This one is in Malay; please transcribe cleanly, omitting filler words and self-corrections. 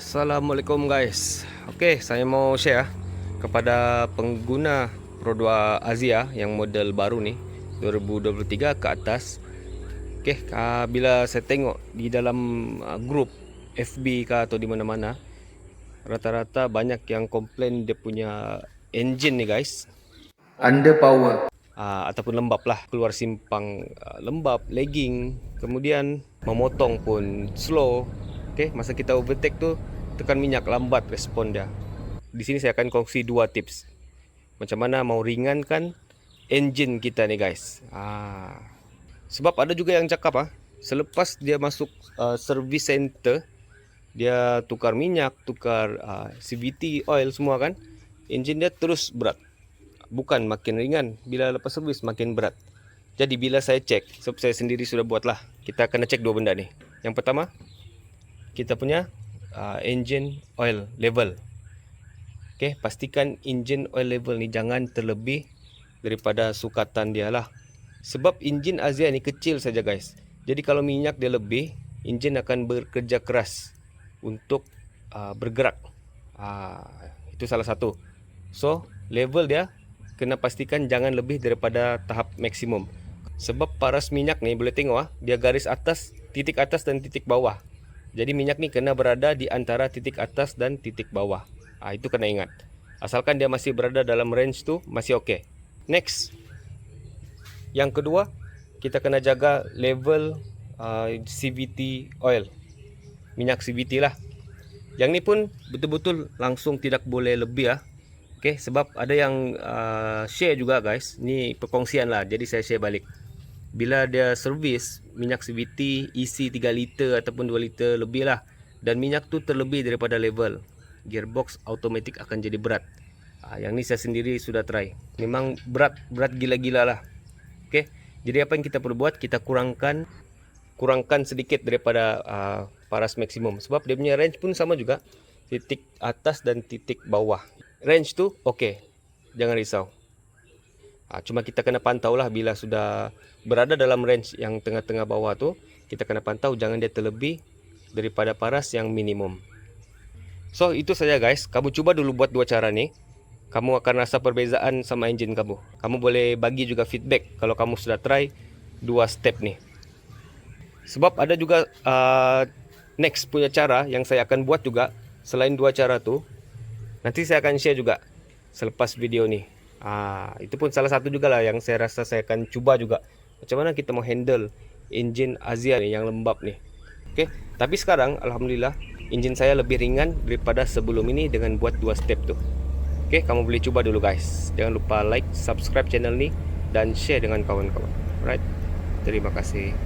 Assalamualaikum guys. Okey, saya mau share kepada pengguna Pro 2 Asia yang model baru ni 2023 ke atas. Okey, bila saya tengok di dalam grup FB ke atau di mana-mana, rata-rata banyak yang komplain dia punya engine ni guys, underpower ataupun lembab lah, keluar simpang lembab, lagging, kemudian memotong pun slow. Okey, masa kita overtake tu tekan minyak lambat respon dia. Di sini saya akan kongsi dua tips macam mana mau ringankan engine kita ni guys. Sebab ada juga yang cakap selepas dia masuk service center, dia tukar minyak, tukar CVT oil semua kan, engine dia terus berat, bukan makin ringan. Bila lepas servis makin berat. Jadi bila saya cek, sebab saya sendiri sudah buat lah, kita kena cek dua benda ni. Yang pertama, kita punya engine oil level. Okay, pastikan engine oil level ni jangan terlebih daripada sukatan dia lah. Sebab engine Asia ni kecil saja guys. Jadi kalau minyak dia lebih, engine akan bekerja keras untuk bergerak. Itu salah satu. So level dia kena pastikan jangan lebih daripada tahap maksimum. Sebab paras minyak ni boleh tengok dia garis atas, titik atas dan titik bawah. Jadi minyak ni kena berada di antara titik atas dan titik bawah. Itu kena ingat. Asalkan dia masih berada dalam range tu, masih okey. Next. Yang kedua, kita kena jaga level CVT oil. Minyak CVT lah. Yang ni pun betul-betul langsung tidak boleh lebih Okey, sebab ada yang share juga guys. Ni perkongsian lah, jadi saya share balik. Bila dia servis minyak CVT isi 3 liter ataupun 2 liter lebih lah, dan minyak tu terlebih daripada level, gearbox automatik akan jadi berat. Yang ni saya sendiri sudah try. Memang berat gila-gila lah. Okey, jadi apa yang kita perlu buat, kita kurangkan sedikit daripada paras maksimum. Sebab dia punya range pun sama juga, titik atas dan titik bawah. Range tu okey, jangan risau. Cuma kita kena pantau lah, bila sudah berada dalam range yang tengah-tengah bawah tu, kita kena pantau jangan dia terlebih daripada paras yang minimum. So itu saja guys, kamu cuba dulu buat dua cara ni. Kamu akan rasa perbezaan sama engine kamu. Kamu boleh bagi juga feedback kalau kamu sudah try dua step ni. Sebab ada juga next punya cara yang saya akan buat juga. Selain dua cara tu, nanti saya akan share juga selepas video ni. Itu pun salah satu juga lah yang saya rasa saya akan cuba juga. Macam mana kita mau handle engine Asia ni yang lembab ni. Okay. Tapi sekarang alhamdulillah engine saya lebih ringan daripada sebelum ini dengan buat dua step tu. Okay, kamu boleh cuba dulu guys. Jangan lupa like, subscribe channel ni dan share dengan kawan-kawan. Alright. Terima kasih.